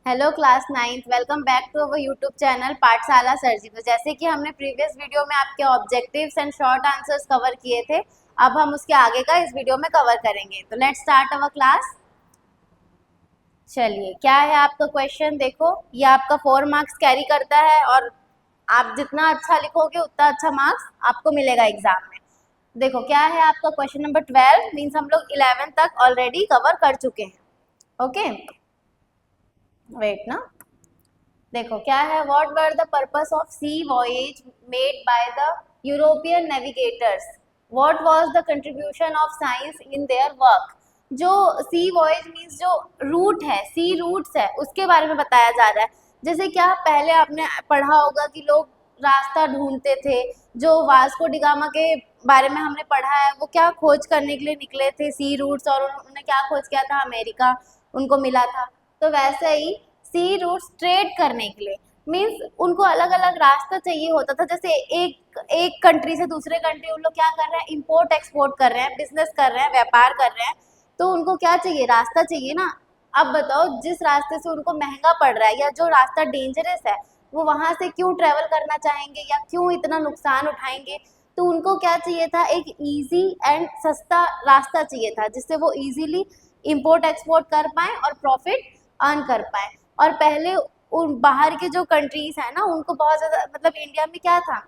Hello class ninth, welcome back to our YouTube channel Pathshala Sarji. तो जैसे कि हमने प्रीवियस वीडियो में आपके objectives and short answers cover किए थे, अब हम उसके आगे का इस वीडियो में कवर करेंगे। तो लेट्स स्टार्ट अवर क्लास। चलिए, क्या है आपका क्वेश्चन? देखो, ये आपका 4 मार्क्स कैरी करता है और आप जितना अच्छा लिखोगे उतना अच्छा मार्क्स आपको मिलेगा एग्जाम में। देखो, क्या है आपका क्वेश्चन नंबर 12, मीन्स हम लोग 11 तक ऑलरेडी कवर कर चुके हैं। ओके, वेट ना। देखो क्या है, what were the purpose of sea voyage made by the European navigators, what was the contribution of science in their work. जो सी वॉयेज मीन्स जो रूट है, सी रूट्स है, उसके बारे में बताया जा रहा है। जैसे क्या पहले आपने पढ़ा होगा कि लोग रास्ता ढूंढते थे, जो वास्को डिगामा के बारे में हमने पढ़ा है, वो क्या खोज करने के लिए निकले थे, सी रूट्स, और उन्होंने क्या खोज किया था, अमेरिका उनको मिला था। तो वैसे ही सी रूट्स ट्रेड करने के लिए, मीन्स उनको अलग अलग रास्ता चाहिए होता था। जैसे एक कंट्री से दूसरे कंट्री उन लोग क्या कर रहे हैं, इंपोर्ट एक्सपोर्ट कर रहे हैं, बिजनेस कर रहे हैं, व्यापार कर रहे हैं, तो उनको क्या चाहिए, रास्ता चाहिए ना। अब बताओ, जिस रास्ते से उनको महंगा पड़ रहा है या जो रास्ता डेंजरस है, वो वहां से क्यों ट्रेवल करना चाहेंगे या क्यों इतना नुकसान उठाएंगे? तो उनको क्या चाहिए था, एक इजी एंड सस्ता रास्ता चाहिए था, जिससे वो इजीली इंपोर्ट एक्सपोर्ट कर पाए और प्रॉफिट अर्न कर पाए। और पहले उन बाहर के जो कंट्रीज है ना, उनको बहुत ज़्यादा, मतलब इंडिया में क्या था,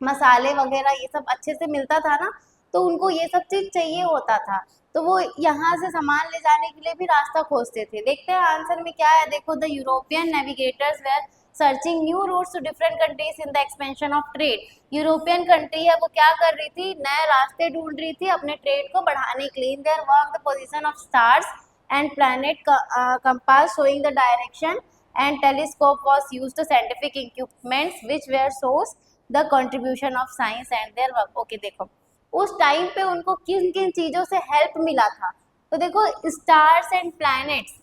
मसाले वगैरह ये सब अच्छे से मिलता था ना, तो उनको ये सब चीज़ चाहिए होता था। तो वो यहाँ से सामान ले जाने के लिए भी रास्ता खोजते थे। देखते हैं आंसर में क्या है। देखो, the European navigators were searching new routes to different countries in the expansion of trade. European country है, वो क्या कर रही थी, नए रास्ते ढूंढ रही थी अपने ट्रेड को बढ़ाने के लिए। इन their work the position of stars and planet compass showing the direction and telescope was used to scientific equipments which were source the contribution of science and their work। Okay, देखो उस time पे उनको किन किन चीज़ों से help मिला था। तो देखो, स्टार्स एंड प्लैनेट्स,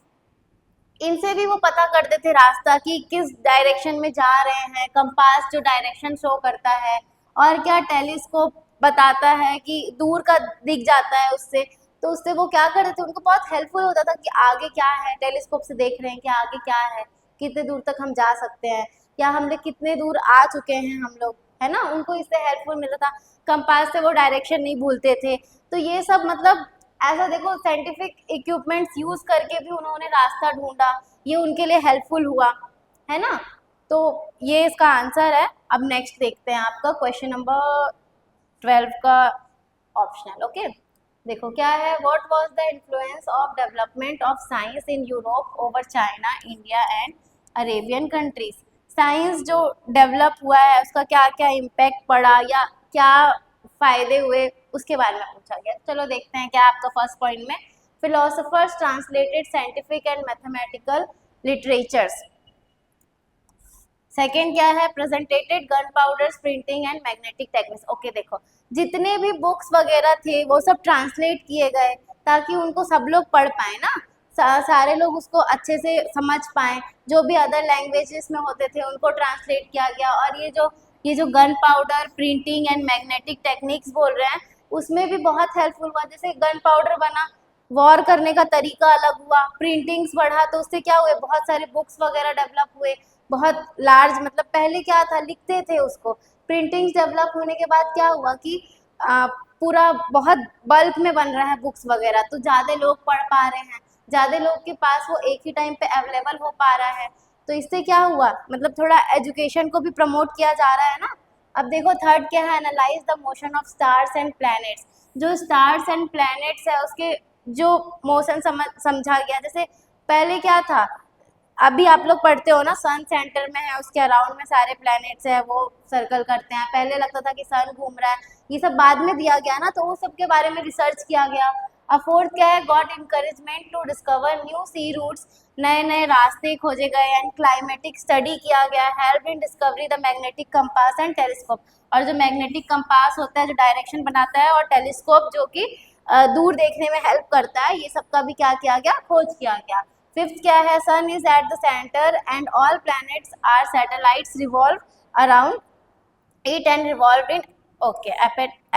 इनसे भी वो पता करते थे रास्ता कि किस डायरेक्शन में जा रहे हैं। कंपास जो डायरेक्शन शो करता है, और क्या टेलीस्कोप बताता है कि दूर का दिख जाता है उससे। तो उससे वो क्या करते थे, उनको बहुत हेल्पफुल होता था कि आगे क्या है, टेलीस्कोप से देख रहे हैं कि आगे क्या है, कितने दूर तक हम जा सकते हैं, या हम लोग कितने दूर आ चुके हैं हम लोग, है ना। उनको इससे हेल्पफुल मिलता था। कंपास से वो डायरेक्शन नहीं भूलते थे। तो ये सब मतलब ऐसा, देखो साइंटिफिक इक्विपमेंट्स यूज करके भी उन्होंने रास्ता ढूंढा, ये उनके लिए हेल्पफुल हुआ, है ना। तो ये इसका आंसर है। अब नेक्स्ट देखते हैं आपका क्वेश्चन नंबर 12 का ऑप्शनल। ओके, देखो क्या है, what was the influence of development of science in Europe over China, India and Arabian countries. Science जो डेवलप हुआ है उसका क्या क्या इम्पैक्ट पड़ा या क्या फायदे हुए, उसके बारे में पूछा गया। चलो देखते हैं क्या आपका फर्स्ट पॉइंट में, philosophers translated scientific and mathematical literatures. Second क्या है, presentated gun powder printing and magnetic techniques. Okay, देखो जितने भी बुक्स वगैरह थे वो सब ट्रांसलेट किए गए ताकि उनको सब लोग पढ़ पाए ना, सारे लोग उसको अच्छे से समझ पाए। जो भी अदर लैंग्वेजेस में होते थे उनको ट्रांसलेट किया गया। और ये जो gun powder printing and magnetic techniques बोल रहे हैं, उसमें भी बहुत हेल्पफुल हुआ। जैसे गन पाउडर बना, वॉर करने का तरीका अलग हुआ, प्रिंटिंग्स बढ़ा, तो उससे क्या हुए, बहुत सारे बुक्स वगैरह डेवलप हुए, बहुत लार्ज, मतलब पहले क्या था, लिखते थे उसको। प्रिंटिंग्स डेवलप होने के बाद क्या हुआ कि पूरा बहुत बल्क में बन रहा है बुक्स वगैरह, तो ज़्यादा लोग पढ़ पा रहे हैं, ज़्यादा लोग के पास वो एक ही टाइम पे अवेलेबल हो पा रहा है। तो इससे क्या हुआ, मतलब थोड़ा एजुकेशन को भी प्रमोट किया जा रहा है ना। अब देखो थर्ड क्या है, analyse the motion of stars and planets. जो स्टार्स एंड प्लैनेट्स है उसके जो मोशन समझा गया। जैसे पहले क्या था, अभी आप लोग पढ़ते हो ना, सन सेंटर में है, उसके अराउंड में सारे प्लैनेट्स है, वो सर्कल करते हैं। पहले लगता था कि सन घूम रहा है, ये सब बाद में दिया गया ना, तो वो सब के बारे में रिसर्च किया गया। अब फोर्थ क्या है, got encouragement to discover new sea routes, नए नए रास्ते खोजे गए, एंड क्लाइमेटिक स्टडी किया गया, help in discovery the magnetic compass and telescope. और जो मैग्नेटिक कंपास होता है जो डायरेक्शन बनाता है, और टेलीस्कोप जो कि दूर देखने में हेल्प करता है, ये सब का भी क्या किया गया, खोज किया गया। फिफ्थ क्या है, sun is at the centre and all planets are satellites revolve around it and revolve in okay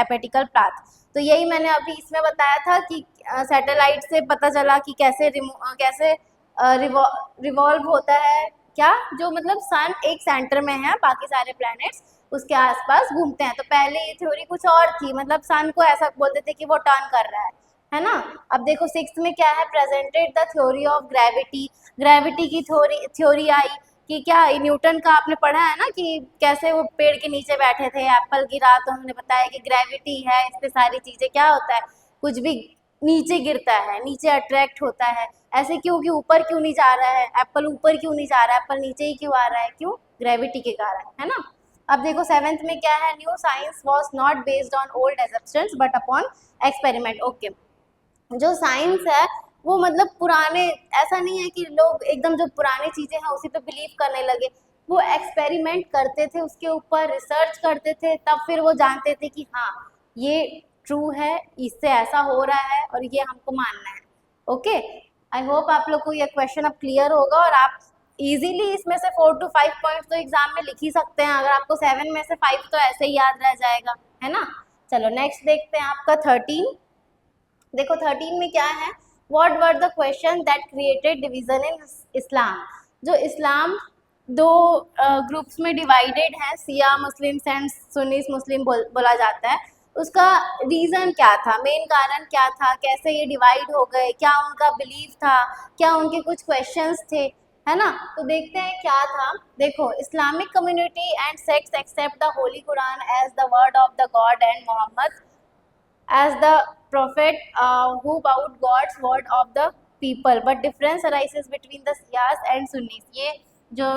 elliptical path. तो यही मैंने अभी इसमें बताया था कि सैटेलाइट से पता चला कि कैसे रिवॉल्व होता है, क्या, जो मतलब सन एक सेंटर में है, बाकी सारे प्लैनेट्स उसके आसपास घूमते हैं। तो पहले ये थ्योरी कुछ और थी, मतलब सन को ऐसा बोलते थे कि वो टर्न कर रहा है ना। अब देखो सिक्स्थ में क्या है, presented the theory of gravity. Gravity की थ्योरी आई कि क्या, न्यूटन का आपने पढ़ा है ना कि कैसे वो पेड़ के नीचे बैठे थे, एप्पल गिरा तो उन्होंने बताया कि ग्रेविटी है, इससे सारी चीजें क्या होता है, कुछ भी नीचे गिरता है, नीचे अट्रैक्ट होता है। ऐसे क्यों कि ऊपर क्यों नहीं जा रहा है एप्पल, ऊपर क्यों नहीं जा रहा है एप्पल, नीचे ही क्यों आ रहा है, क्यों, ग्रेविटी के कारण, है ना। अब देखो सेवेंथ में क्या है, new science was not based on old assumptions but upon experiment. Okay, जो साइंस है वो मतलब पुराने, ऐसा नहीं है कि लोग एकदम जो पुरानी चीजें हैं उसी पे बिलीव करने लगे, वो एक्सपेरिमेंट करते थे, उसके ऊपर रिसर्च करते थे, तब फिर वो जानते थे कि हाँ ये ट्रू है, इससे ऐसा हो रहा है और ये हमको मानना है। ओके, आई होप आप लोग को ये क्वेश्चन अब क्लियर होगा और आप इजीली इसमें से 4 to 5 पॉइंट्स तो एग्जाम में लिख ही सकते हैं, अगर आपको 7 में से 5 तो ऐसे ही याद रह जाएगा, है ना। चलो नेक्स्ट देखते हैं आपका 13। देखो 13 में क्या है, what were the question that created division in Islam. जो इस्लाम दो ग्रुप्स में डिवाइडेड है, Shia Muslims and Sunnis Muslim बोला जाता है, उसका रीजन क्या था, मेन कारण क्या था, कैसे ये डिवाइड हो गए, क्या उनका बिलीफ था, क्या उनके कुछ क्वेश्चंस थे, है ना। तो देखते हैं क्या था। देखो, Islamic community and sects accept the holy Quran as the word of the God and Mohammed as the prophet who bowed God's word of the people, but difference arises between the Shias and Sunnis। ये जो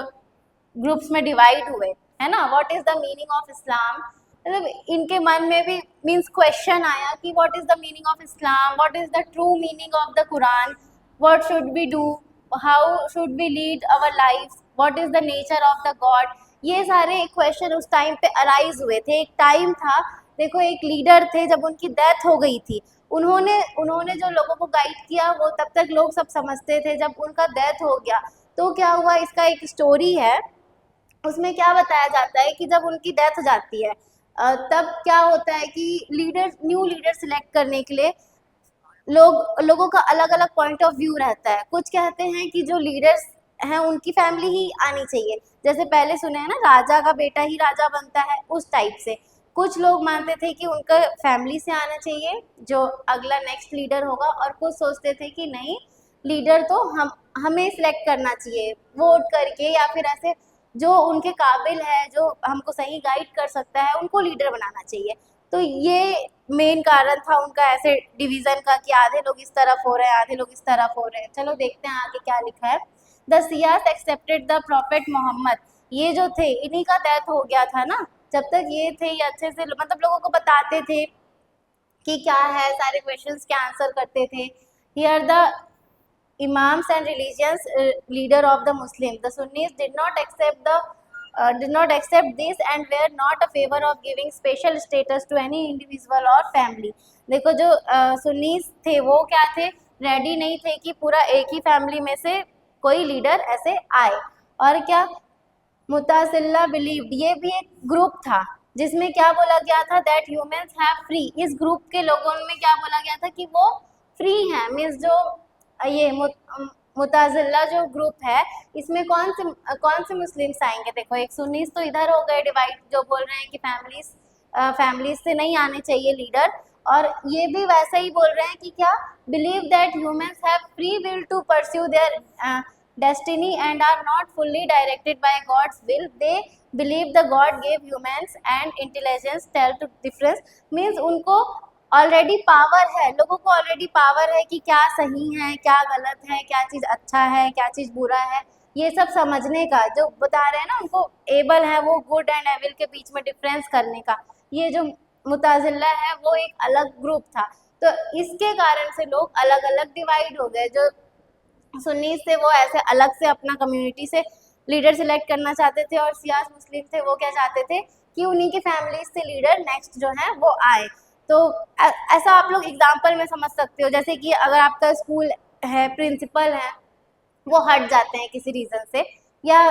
groups में divide हुए, है ना। What is the meaning of Islam, मतलब इनके मन में भी मीन्स क्वेश्चन आया कि what is the meaning of Islam, what is the true meaning of the Quran, what should we do, how should we lead our life, what is the nature of the God. ये सारे question उस time पे arise हुए थे। एक time था, देखो एक लीडर थे, जब उनकी डेथ हो गई थी, उन्होंने उन्होंने जो लोगों को गाइड किया वो तब तक लोग सब समझते थे, जब उनका डेथ हो गया तो क्या हुआ, इसका एक स्टोरी है, उसमें क्या बताया जाता है कि जब उनकी डेथ हो जाती है तब क्या होता है कि न्यू लीडर सिलेक्ट करने के लिए लोगों का अलग अलग पॉइंट ऑफ व्यू रहता है। कुछ कहते हैं कि जो लीडर्स हैं उनकी फैमिली ही आनी चाहिए, जैसे पहले सुने हैं ना, राजा का बेटा ही राजा बनता है, उस टाइप से। कुछ लोग मानते थे कि उनका फैमिली से आना चाहिए जो अगला नेक्स्ट लीडर होगा, और कुछ सोचते थे कि नहीं, लीडर तो हमें सिलेक्ट करना चाहिए वोट करके, या फिर ऐसे जो उनके काबिल है, जो हमको सही गाइड कर सकता है, उनको लीडर बनाना चाहिए। तो ये मेन कारण था उनका ऐसे डिवीजन का कि आधे लोग इस तरफ हो रहे हैं, आधे लोग इस तरफ हो रहे हैं। चलो देखते हैं आगे क्या लिखा है। The Shias accepted the prophet Mohammed. ये जो थे, इन्हीं का डेथ हो गया था ना, जब तक ये थे ये अच्छे से मतलब लोगों को बताते थे कि क्या है, सारे क्वेश्चंस के आंसर करते थे। Here the imams and religious leader of the Muslim, the Sunnis did not accept this and were not a favor of giving special status to any individual or family। देखो जो सुन्नीस थे वो क्या थे, ready नहीं थे कि पूरा एक ही फैमिली में से कोई लीडर ऐसे आए। और क्या, मुतासिल्ला बिलीव्ड, ये भी एक ग्रुप था जिसमें क्या बोला गया था, दैट ह्यूमंस हैव फ्री। इस ग्रुप के लोगों में क्या बोला गया था कि वो फ्री हैं, मीन्स जो ये मुताजिल्ला जो ग्रुप है, इसमें कौन से मुस्लिम्स आएंगे। देखो एक सुन्नीस तो इधर हो गए डिवाइड, जो बोल रहे हैं कि फैमिलीज से नहीं आने चाहिए लीडर, और ये भी वैसे ही बोल रहे हैं कि क्या, believe that humans have free will to pursue their destiny and are not fully directed by God's will। They believe the God gave humans and intelligence tell to difference। means उनको ऑलरेडी पावर है, लोगों को already power है कि क्या सही है, क्या गलत है, क्या चीज़ अच्छा है, क्या चीज़ बुरा है, ये सब समझने का जो बता रहे हैं ना, उनको एबल है वो गुड एंड एविल के बीच में डिफरेंस करने का। ये जो मुताजिल्ला है वो एक अलग ग्रुप था, तो इसके कारण से लोग अलग अलग डिवाइड हो गए। जो सुन्नी से वो ऐसे अलग से अपना कम्युनिटी से लीडर सिलेक्ट करना चाहते थे, और सियास मुस्लिम थे वो क्या चाहते थे कि उन्हीं की फैमिली से लीडर नेक्स्ट जो है वो आए। तो ऐसा आप लोग एग्जाम्पल में समझ सकते हो, जैसे कि अगर आपका स्कूल है, प्रिंसिपल है, वो हट जाते हैं किसी रीज़न से, या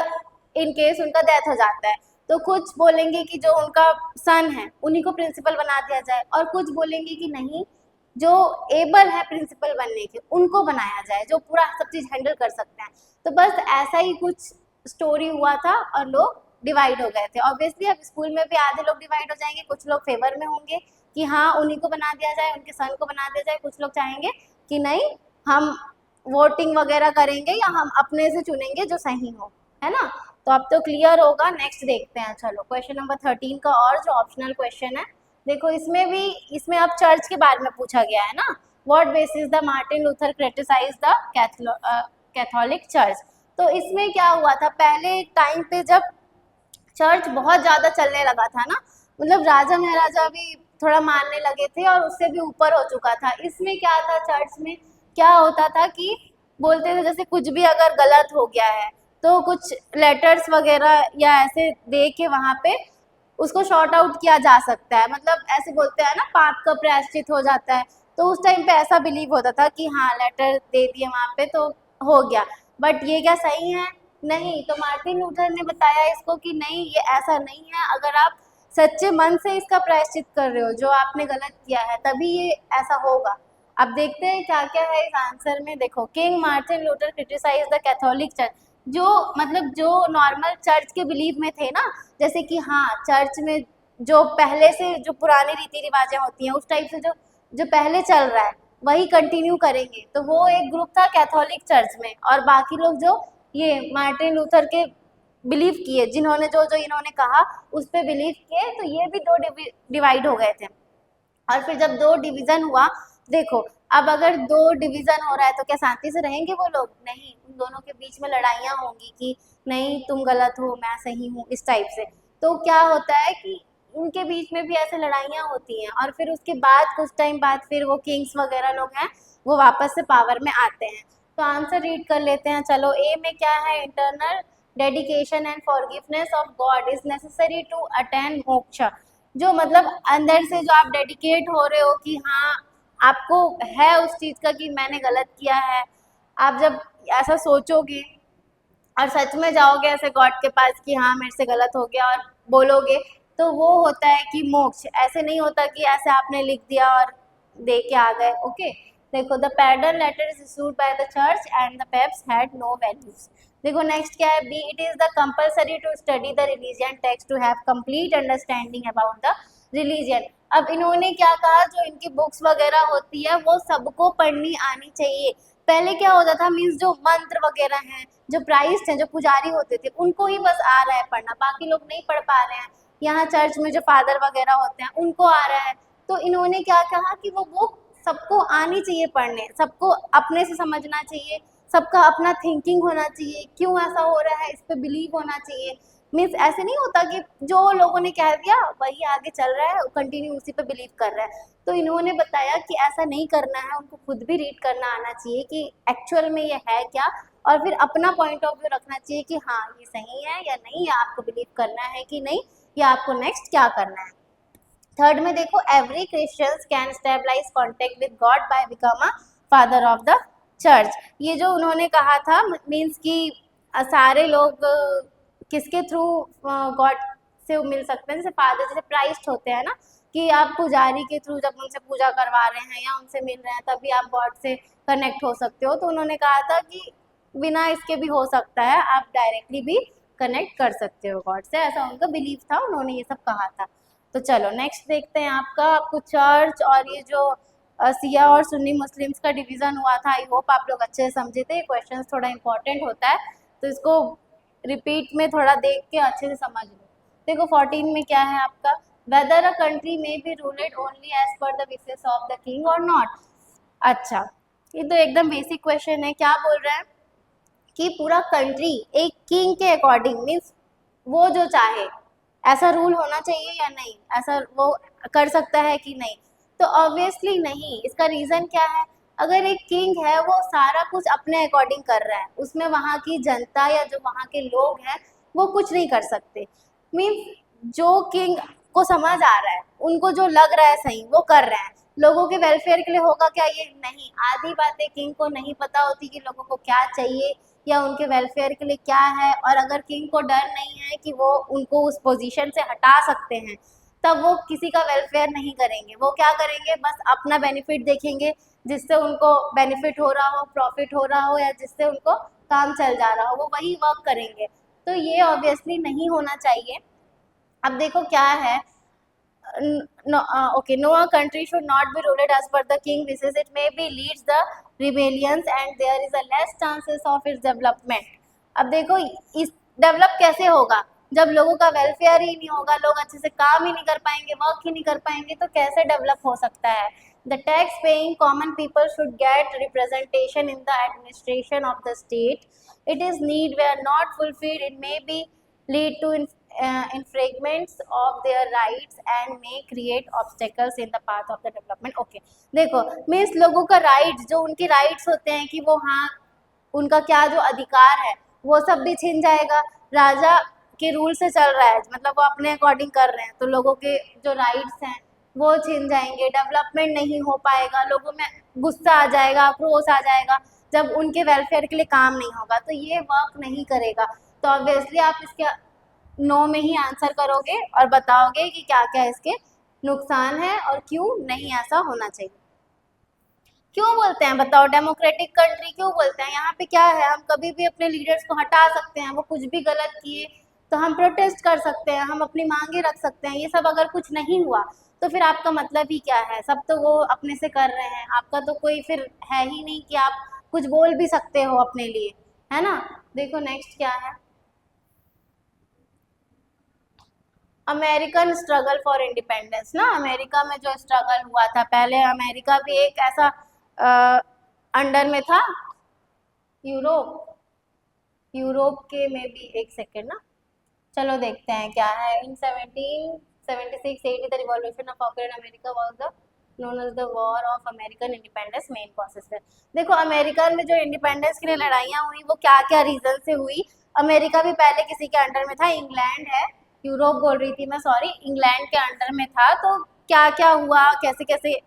इन केस उनका डेथ हो जाता है, तो कुछ बोलेंगे कि जो उनका सन है उन्हीं को प्रिंसिपल बना दिया जाए, और कुछ बोलेंगे कि नहीं, जो एबल है प्रिंसिपल बनने के उनको बनाया जाए, जो पूरा सब चीज़ हैंडल कर सकते हैं। तो बस ऐसा ही कुछ स्टोरी हुआ था और लोग डिवाइड हो गए थे। ऑब्वियसली अब स्कूल में भी आधे लोग डिवाइड हो जाएंगे, कुछ लोग फेवर में होंगे कि हाँ उन्हीं को बना दिया जाए, उनके सन को बना दिया जाए, कुछ लोग चाहेंगे कि नहीं हम वोटिंग वगैरह करेंगे या हम अपने से चुनेंगे जो सही हो, है ना। तो अब तो क्लियर होगा। नेक्स्ट देखते हैं, चलो क्वेश्चन नंबर 13 का और जो ऑप्शनल क्वेश्चन है, देखो इसमें अब चर्च के बारे में पूछा गया है ना। What basis the Martin Luther criticise the Catholic church. तो इसमें क्या हुआ था, पहले टाइम पे जब चर्च बहुत ज़्यादा चलने लगा था ना, मतलब राजा महाराजा भी थोड़ा मानने लगे थे और उससे भी ऊपर हो चुका था। इसमें क्या था, चर्च में क्या होता था कि बोलते थे जैसे कुछ भी अगर गलत हो गया है तो कुछ लेटर्स वगैरह या ऐसे दे के वहाँ पे उसको शॉर्ट आउट किया जा सकता है, मतलब ऐसे बोलते हैं ना पाप का प्रायश्चित हो जाता है। तो उस टाइम पे ऐसा बिलीव होता था कि हाँ लेटर दे दिए वहाँ पे तो हो गया। बट ये क्या सही है? नहीं। तो मार्टिन लूथर ने बताया इसको कि नहीं ये ऐसा नहीं है, अगर आप सच्चे मन से इसका प्रायश्चित कर रहे हो जो आपने गलत किया है तभी ये ऐसा होगा। अब देखते हैं क्या क्या है इस आंसर में। देखो, King Martin Luther criticise the Catholic church, जो मतलब जो नॉर्मल चर्च के बिलीव में थे ना, जैसे कि हाँ चर्च में जो पहले से जो पुरानी रीति रिवाजें होती हैं उस टाइप से जो जो पहले चल रहा है वही कंटिन्यू करेंगे। तो वो एक ग्रुप था कैथोलिक चर्च में, और बाकी लोग जो ये मार्टिन लूथर के बिलीव किए, जिन्होंने जो जो इन्होंने कहा उस पर बिलीव किए, तो ये भी दो डिवाइड हो गए थे। और फिर जब दो डिवीजन हुआ, देखो अब अगर दो डिवीजन हो रहा है तो क्या शांति से रहेंगे वो लोग? नहीं, उन दोनों के बीच में लड़ाइयाँ होंगी कि नहीं तुम गलत हो मैं सही हूँ, इस टाइप से। तो क्या होता है कि उनके बीच में भी ऐसे लड़ाइयाँ होती हैं, और फिर उसके बाद कुछ टाइम बाद फिर वो किंग्स वगैरह लोग हैं वो वापस से पावर में आते हैं। तो आंसर रीड कर लेते हैं, चलो। ए में क्या है, internal dedication and forgiveness of God is necessary to attain moksha. जो मतलब अंदर से जो आप डेडिकेट हो रहे हो कि हाँ आपको है उस चीज़ का कि मैंने गलत किया है, आप जब ऐसा सोचोगे और सच में जाओगे ऐसे गॉड के पास कि हाँ मेरे से गलत हो गया और बोलोगे, तो वो होता है कि मोक्ष। ऐसे नहीं होता कि ऐसे आपने लिख दिया और दे के आ गए। ओके, देखो, the papal letter is issued by the church and the popes had no values. देखो नेक्स्ट क्या है, B it is the compulsory to study the religion text to have complete understanding about the religion. अब इन्होंने क्या कहा, जो इनकी books वगैरह होती है वो सबको पढ़नी आनी चाहिए। पहले क्या होता था, मीन्स जो मंत्र वगैरह हैं, जो प्राइस्ट हैं, जो पुजारी होते थे उनको ही बस आ रहा है पढ़ना, बाकी लोग नहीं पढ़ पा रहे हैं। यहाँ चर्च में जो फादर वगैरह होते हैं उनको आ रहा है। तो इन्होंने क्या कहा कि वो बुक सबको आनी चाहिए पढ़ने, सबको अपने से समझना चाहिए, सबका अपना थिंकिंग होना चाहिए, क्यों ऐसा हो रहा है इस पर बिलीव होना चाहिए। मीन्स ऐसे नहीं होता कि जो लोगों ने कह दिया वही आगे चल रहा है, कंटिन्यू उसी पे बिलीव कर रहा है। तो इन्होंने बताया कि ऐसा नहीं करना है, उनको खुद भी रीड करना आना चाहिए कि एक्चुअल में ये है क्या, और फिर अपना पॉइंट ऑफ व्यू रखना चाहिए कि हाँ ये सही है या नहीं, या आपको बिलीव करना है कि नहीं, या आपको नेक्स्ट क्या करना है। थर्ड में देखो, every Christians can stabilise contact with God by become a father of the church. ये जो उन्होंने कहा था मीन्स कि सारे लोग किसके थ्रू गॉड से मिल सकते हैं, जैसे फादर, जैसे प्राइस्ट होते हैं ना, कि आप पुजारी के थ्रू जब उनसे पूजा करवा रहे हैं या उनसे मिल रहे हैं तभी आप गॉड से कनेक्ट हो सकते हो। तो उन्होंने कहा था कि बिना इसके भी हो सकता है, आप डायरेक्टली भी कनेक्ट कर सकते हो गॉड से, ऐसा उनका बिलीव था, उन्होंने ये सब कहा था। तो चलो नेक्स्ट देखते हैं, आपको चर्च और ये जो सिया और सुन्नी मुस्लिम्स का डिवीज़न हुआ था, आई होप आप लोग अच्छे से समझे थे। क्वेश्चन थोड़ा इंपॉर्टेंट होता है तो इसको रिपीट में थोड़ा देख के अच्छे से समझ लो। देखो 14 में क्या है आपका, वेदर अ कंट्री में be ruled only as per the wishes of the king और नॉट। अच्छा, ये तो एकदम बेसिक क्वेश्चन है। क्या बोल रहा है कि पूरा कंट्री एक किंग के अकॉर्डिंग, मीन्स वो जो चाहे ऐसा रूल होना चाहिए या नहीं, ऐसा वो कर सकता है कि नहीं? तो ऑब्वियसली नहीं। इसका रीज़न क्या है, अगर एक किंग है वो सारा कुछ अपने अकॉर्डिंग कर रहा है, उसमें वहाँ की जनता या जो वहाँ के लोग हैं वो कुछ नहीं कर सकते। मीन्स जो किंग को समझ आ रहा है, उनको जो लग रहा है सही वो कर रहे हैं। लोगों के वेलफेयर के लिए होगा क्या? ये नहीं। आधी बातें किंग को नहीं पता होती कि लोगों को क्या चाहिए या उनके वेलफेयर के लिए क्या है। और अगर किंग को डर नहीं है कि वो उनको उस पोजीशन से हटा सकते हैं, तब वो किसी का वेलफेयर नहीं करेंगे। वो क्या करेंगे, बस अपना बेनिफिट देखेंगे, जिससे उनको बेनिफिट हो रहा हो, प्रॉफिट हो रहा हो, या जिससे उनको काम चल जा रहा हो, वो वही वर्क करेंगे। तो ये ऑब्वियसली नहीं होना चाहिए। अब देखो क्या है, no, a country should not be ruled as per the king wishes. It may be leads the rebellions and there is a less chances of its development. अब देखो इस डेवलप कैसे होगा, जब लोगों का वेलफेयर ही नहीं होगा, लोग अच्छे से काम ही नहीं कर पाएंगे, वर्क ही नहीं कर पाएंगे, तो कैसे डेवलप हो सकता है। The tax paying common people should get representation in the administration of the state. It is need were not fulfilled, it may be lead to infringements of their rights and may create obstacles in the path of the development. Okay, देखो means लोगों का rights, जो उनके rights होते हैं कि वो हाँ उनका क्या जो अधिकार है वो सब भी छीन जाएगा। राजा के रूल से चल रहा है, मतलब वो अपने अकॉर्डिंग कर रहे हैं, तो लोगों के जो राइट्स हैं वो छीन जाएंगे, डेवलपमेंट नहीं हो पाएगा, लोगों में गुस्सा आ जाएगा, आक्रोश आ जाएगा जब उनके वेलफेयर के लिए काम नहीं होगा, तो ये वर्क नहीं करेगा। तो ऑब्वियसली आप इसके नो में ही आंसर करोगे और बताओगे कि क्या क्या इसके नुकसान है और क्यों नहीं ऐसा होना चाहिए। क्यों बोलते हैं बताओ, डेमोक्रेटिक कंट्री क्यों बोलते हैं? यहाँ पे क्या है, हम कभी भी अपने लीडर्स को हटा सकते हैं, वो कुछ भी गलत किए तो हम प्रोटेस्ट कर सकते हैं, हम अपनी मांगे रख सकते हैं। ये सब अगर कुछ नहीं हुआ तो फिर आपका मतलब ही क्या है, सब तो वो अपने से कर रहे हैं, आपका तो कोई फिर है ही नहीं कि आप कुछ बोल भी सकते हो अपने लिए, है ना। देखो नेक्स्ट क्या है, अमेरिकन स्ट्रगल फॉर इंडिपेंडेंस ना। अमेरिका में जो स्ट्रगल हुआ था, पहले अमेरिका भी एक ऐसा अंडर में था यूरोप के में भी, एक सेकेंड ना, चलो देखते हैं क्या है। In 1776-80 the revolution of operate America was the known as the war of American independence main process है। देखो अमेरिका में जो इंडिपेंडेंस के लिए लड़ाइयाँ हुई वो क्या क्या रीजन से हुई। अमेरिका भी पहले किसी के अंडर में था, इंग्लैंड है, यूरोप बोल रही थी मैं, सॉरी, इंग्लैंड के अंडर में था। तो क्या क्या हुआ, कैसे कैसे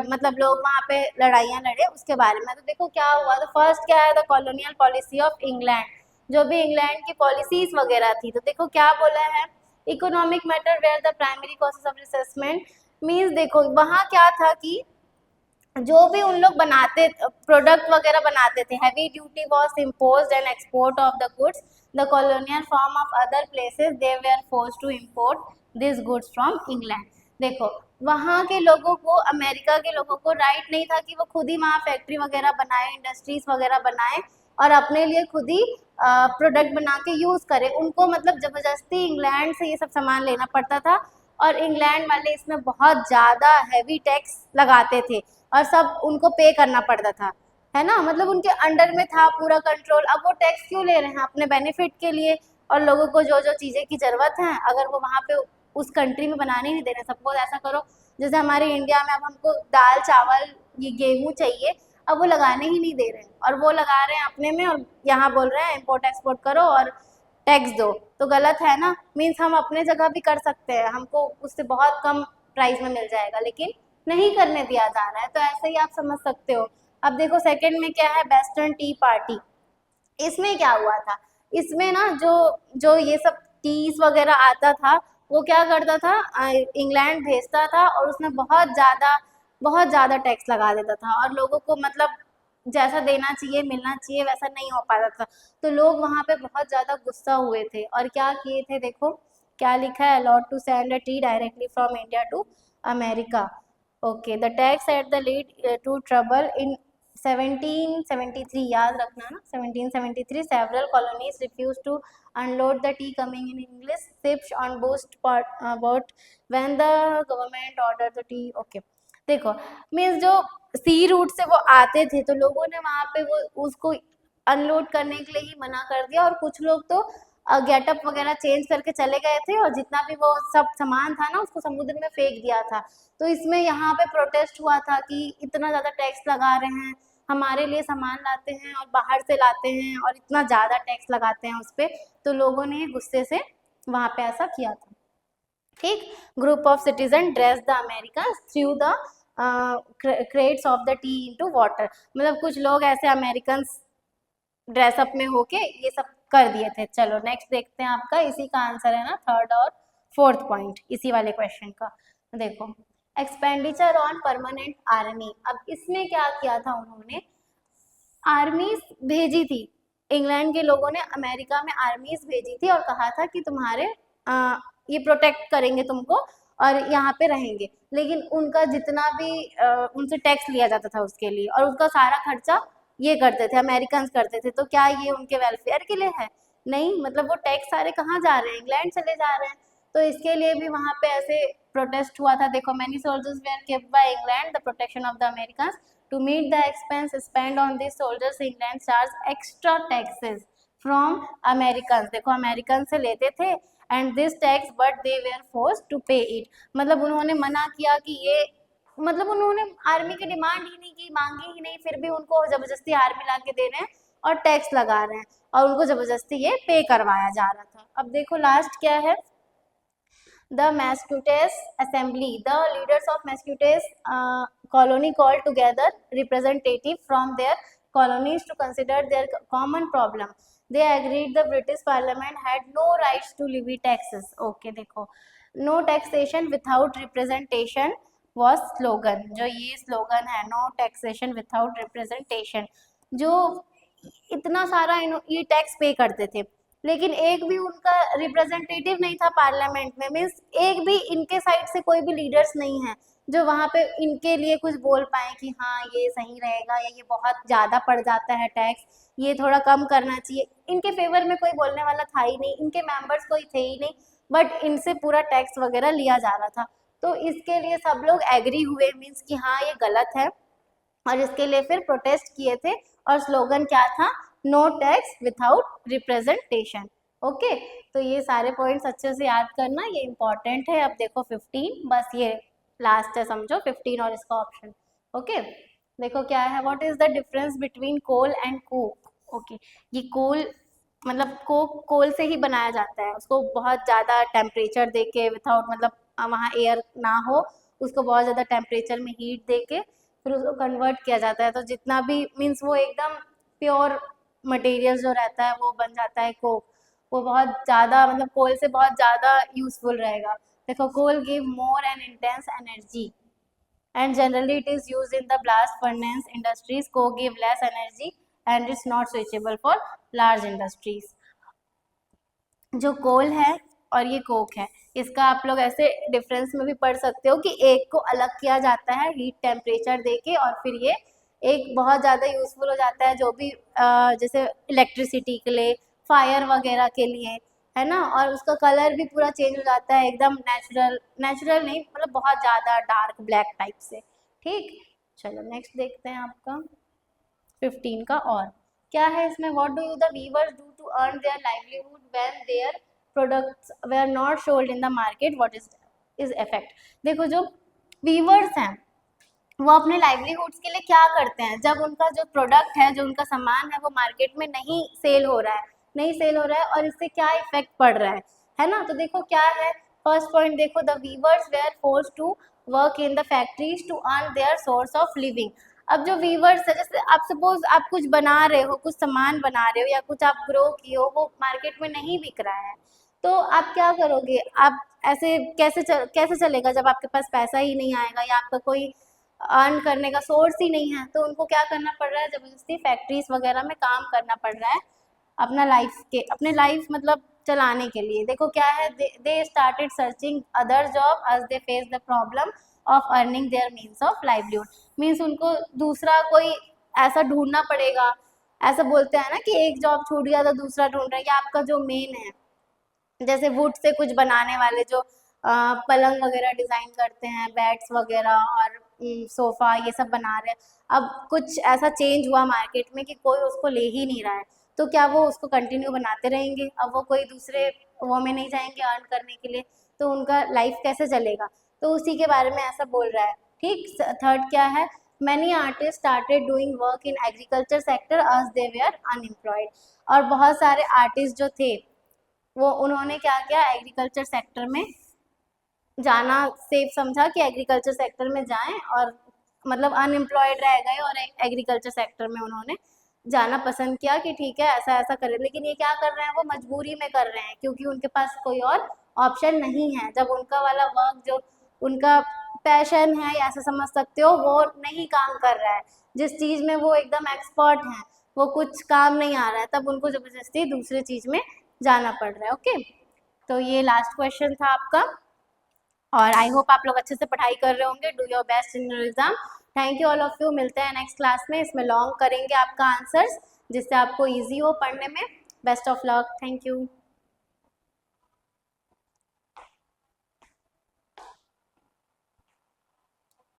मतलब लोग वहाँ पे लड़ाइयाँ लड़े, उसके बारे में। तो देखो क्या हुआ, तो फर्स्ट क्या है, the colonial policy of England, जो भी इंग्लैंड की पॉलिसीज वगैरह थी। तो देखो क्या बोला है, economic matter were the primary causes of assessment, means देखो वहाँ क्या था कि जो भी उन लोग बनाते प्रोडक्ट वगैरह बनाते थे, heavy duty was imposed and export of the goods the colonial form of other places they were forced to import this goods from England. देखो वहाँ के लोगों को, अमेरिका के लोगों को राइट नहीं था कि वो खुद ही वहाँ फैक्ट्री वगैरह बनाए, इंडस्ट्रीज वगैरह बनाए और अपने लिए खुद ही प्रोडक्ट बना के यूज़ करे। उनको मतलब ज़बरदस्ती इंग्लैंड से ये सब सामान लेना पड़ता था और इंग्लैंड वाले इसमें बहुत ज़्यादा हैवी टैक्स लगाते थे और सब उनको पे करना पड़ता था, है ना। मतलब उनके अंडर में था पूरा कंट्रोल। अब वो टैक्स क्यों ले रहे हैं, अपने बेनिफिट के लिए, और लोगों को जो जो चीज़ें की ज़रूरत है अगर वो वहाँ पे उस कंट्री में बनाने नहीं दे रहे। सपोज ऐसा करो जैसे हमारे इंडिया में अब हमको दाल चावल ये गेहूँ चाहिए, अब वो लगाने ही नहीं दे रहे हैं और वो लगा रहे हैं अपने में और यहाँ बोल रहे हैं इम्पोर्ट एक्सपोर्ट करो और टैक्स दो, तो गलत है ना। मीन्स हम अपने जगह भी कर सकते हैं, हमको उससे बहुत कम प्राइस में मिल जाएगा, लेकिन नहीं करने दिया जा रहा है। तो ऐसे ही आप समझ सकते हो। अब देखो सेकंड में क्या है, वेस्टर्न टी पार्टी। इसमें क्या हुआ था, इसमें ना जो जो ये सब टीज वगैरह आता था वो क्या करता था, इंग्लैंड भेजता था और उसमें बहुत ज़्यादा टैक्स लगा देता था और लोगों को मतलब जैसा देना चाहिए मिलना चाहिए वैसा नहीं हो पाता था। तो लोग वहाँ पे बहुत ज़्यादा गुस्सा हुए थे और क्या किए थे, देखो क्या लिखा है, allot to send a tea directly from India to America. Okay, the tax at the lead to trouble in 1773, याद रखना ना, 1773 several colonies refused to unload the tea coming in English ships on boat when the government ordered the tea. Okay, देखो means जो सी root से वो आते थे तो लोगों ने वहाँ पे वो उसको अनलोड करने के लिए ही मना कर दिया और कुछ लोग तो गेटअप वगैरह चेंज करके चले गए थे और जितना भी वो सब सामान था ना उसको समुद्र में फेंक दिया था। तो इसमें यहाँ पे प्रोटेस्ट हुआ था कि इतना ज़्यादा टैक्स लगा रहे हैं, हमारे लिए सामान लाते हैं और बाहर से लाते हैं और इतना ज़्यादा टैक्स लगाते हैं उस पर। तो लोगों ने गुस्से से वहाँ पे ऐसा किया था। ठीक, group of citizen dress the American through the crates of the T into water, मतलब कुछ लोग ऐसे अमेरिकन ड्रेसअप में होके ये सब कर दिए थे। चलो नेक्स्ट देखते हैं, आपका इसी का आंसर है ना, थर्ड और 4th पॉइंट इसी वाले क्वेश्चन का। देखो, एक्सपेंडिचर ऑन परमानेंट आर्मी। अब इसमें क्या किया था उन्होंने, आर्मीज भेजी थी, इंग्लैंड के लोगों ने अमेरिका में आर्मीज भेजी थी और कहा था कि तुम्हारे ये प्रोटेक्ट करेंगे तुमको और यहाँ पे रहेंगे, लेकिन उनका जितना भी उनसे टैक्स लिया जाता था उसके लिए, और उसका सारा खर्चा ये करते थे, अमेरिकन करते थे। तो क्या ये उनके वेलफेयर के लिए है? नहीं, मतलब वो टैक्स सारे कहाँ जा रहे हैं, इंग्लैंड चले जा रहे हैं। तो इसके लिए भी वहाँ पे ऐसे प्रोटेस्ट हुआ था। देखो, many soldiers were kept by England the protection of the American to meet the expense spend on this soldiers, England charge extra taxes from American. देखो, अमेरिकन से लेते थे and this tax but they were forced to pay it. मतलब उन्होंने मना किया कि ये, मतलब उन्होंने आर्मी की डिमांड ही नहीं की, मांगी ही नहीं, फिर भी उनको जबरदस्ती आर्मी ला के दे रहे हैं और टैक्स लगा रहे हैं और उनको जबरदस्ती ये पे करवाया जा रहा था। अब देखो लास्ट क्या है, the Massachusetts Assembly, the leaders of Massachusetts colony called together representatives from their colonies to consider their common problem. They agreed the British Parliament had no rights to levy taxes. Okay, देखो, no taxation without representation was slogan। जो ये slogan है, no taxation without representation, जो इतना सारा ये tax पे करते थे, लेकिन एक भी उनका रिप्रेजेंटेटिव नहीं था पार्लियामेंट में, मीन्स एक भी इनके साइड से कोई भी लीडर्स नहीं है जो वहाँ पे इनके लिए कुछ बोल पाए कि हाँ ये सही रहेगा या ये बहुत ज़्यादा पड़ जाता है टैक्स, ये थोड़ा कम करना चाहिए। इनके फेवर में कोई बोलने वाला था ही नहीं, इनके मेंबर्स कोई थे ही नहीं, बट इनसे पूरा टैक्स वगैरह लिया जा रहा था। तो इसके लिए सब लोग एग्री हुए, मीन्स कि हाँ ये गलत है, और इसके लिए फिर प्रोटेस्ट किए थे और स्लोगन क्या था, no tax without representation. Okay, तो ये सारे पॉइंट्स अच्छे से याद करना, ये इंपॉर्टेंट है। अब देखो 15, बस ये लास्ट है समझो, 15 और इसका ऑप्शन। ओके, देखो क्या है, what is the difference between coal and coke. Okay, ये कोल मतलब कोक कोल से ही बनाया जाता है, उसको बहुत ज़्यादा टेम्परेचर दे के, विदाउट मतलब वहाँ एयर ना हो, उसको बहुत ज़्यादा टेम्परेचर में हीट दे के फिर उसको कन्वर्ट किया जाता है। तो जितना भी मीन्स वो एकदम प्योर मटेरियल जो रहता है वो बन जाता है कोक, वो बहुत ज़्यादा मतलब कोल से बहुत ज़्यादा यूजफुल रहेगा। देखो, coal give more and intense energy and generally it is used in the blast furnace industries. Coke give less energy and it's not suitable for large industries. जो कोल है और ये कोक है, इसका आप लोग ऐसे डिफरेंस में भी पढ़ सकते हो कि एक को अलग किया जाता है हीट टेम्परेचर देके, और फिर ये एक बहुत ज़्यादा यूजफुल हो जाता है जो भी जैसे इलेक्ट्रिसिटी के लिए, फायर वगैरह के लिए, है ना। और उसका कलर भी पूरा चेंज हो जाता है, एकदम नेचुरल, नेचुरल नहीं मतलब बहुत ज़्यादा डार्क ब्लैक टाइप से। ठीक, चलो नेक्स्ट देखते हैं आपका 15 का। और क्या है इसमें, what do the weavers do to earn their livelihood when their products were not sold in the market, what is effect. देखो, जो वीवर्स हैं वो अपने लाइवलीहुड्स के लिए क्या करते हैं, जब उनका जो प्रोडक्ट है, जो उनका सामान है, वो मार्केट में नहीं सेल हो रहा है, नहीं सेल हो रहा है, और इससे क्या इफेक्ट पड़ रहा है ना। तो देखो क्या है, फर्स्ट पॉइंट देखो, the weavers were forced to work in the factories to earn their source of living. अब जो वीवर्स है, जैसे आप सपोज आप कुछ बना रहे हो, कुछ सामान बना रहे हो या कुछ आप ग्रो किए हो, वो मार्केट में नहीं बिक रहा है, तो आप क्या करोगे, आप ऐसे कैसे चलेगा जब आपके पास पैसा ही नहीं आएगा या आपका कोई अर्न करने का सोर्स ही नहीं है। तो उनको क्या करना पड़ रहा है, जबरदस्ती फैक्ट्रीज वगैरह में काम करना पड़ रहा है अपने लाइफ मतलब चलाने के लिए। देखो क्या है, they started searching other job as they face the problem of earning their means of livelihood. Means उनको दूसरा कोई ऐसा ढूंढना पड़ेगा, ऐसा बोलते हैं ना कि एक जॉब छूट गया तो दूसरा ढूंढ रहा है, या आपका जो मेन है, जैसे वुड से कुछ बनाने वाले जो पलंग वगैरह डिज़ाइन करते हैं, बेड्स वगैरह और सोफ़ा ये सब बना रहे हैं, अब कुछ ऐसा चेंज हुआ मार्केट में कि कोई उसको ले ही नहीं रहा है, तो क्या वो उसको कंटिन्यू बनाते रहेंगे, अब वो कोई दूसरे वो में नहीं जाएंगे अर्न करने के लिए, तो उनका लाइफ कैसे चलेगा। तो उसी के बारे में ऐसा बोल रहा है। ठीक, थर्ड क्या है, many artist started doing work in agriculture sector as they were unemployed. और बहुत सारे आर्टिस्ट जो थे वो उन्होंने क्या किया, एग्रीकल्चर सेक्टर में जाना सेफ समझा कि एग्रीकल्चर सेक्टर में जाएं, और मतलब अनएम्प्लॉयड रह गए और एग्रीकल्चर सेक्टर में उन्होंने जाना पसंद किया कि ठीक है ऐसा ऐसा करें। लेकिन ये क्या कर रहे हैं, वो मजबूरी में कर रहे हैं क्योंकि उनके पास कोई और ऑप्शन नहीं है। जब उनका वाला वर्क जो उनका पैशन है या ऐसा समझ सकते हो वो नहीं काम कर रहा है, जिस चीज़ में वो एकदम एक्सपर्ट हैं वो कुछ काम नहीं आ रहा है, तब उनको ज़बरदस्ती दूसरी चीज़ में जाना पड़ रहा है। ओके, तो ये लास्ट क्वेश्चन था आपका, और आई होप आप लोग अच्छे से पढ़ाई कर रहे होंगे। Do your best in your exam. Thank you all of you. मिलते हैं नेक्स्ट क्लास में। इसमें लॉन्ग करेंगे आपका आंसर्स, जिससे आपको ईजी हो पढ़ने में। Best of luck. Thank you.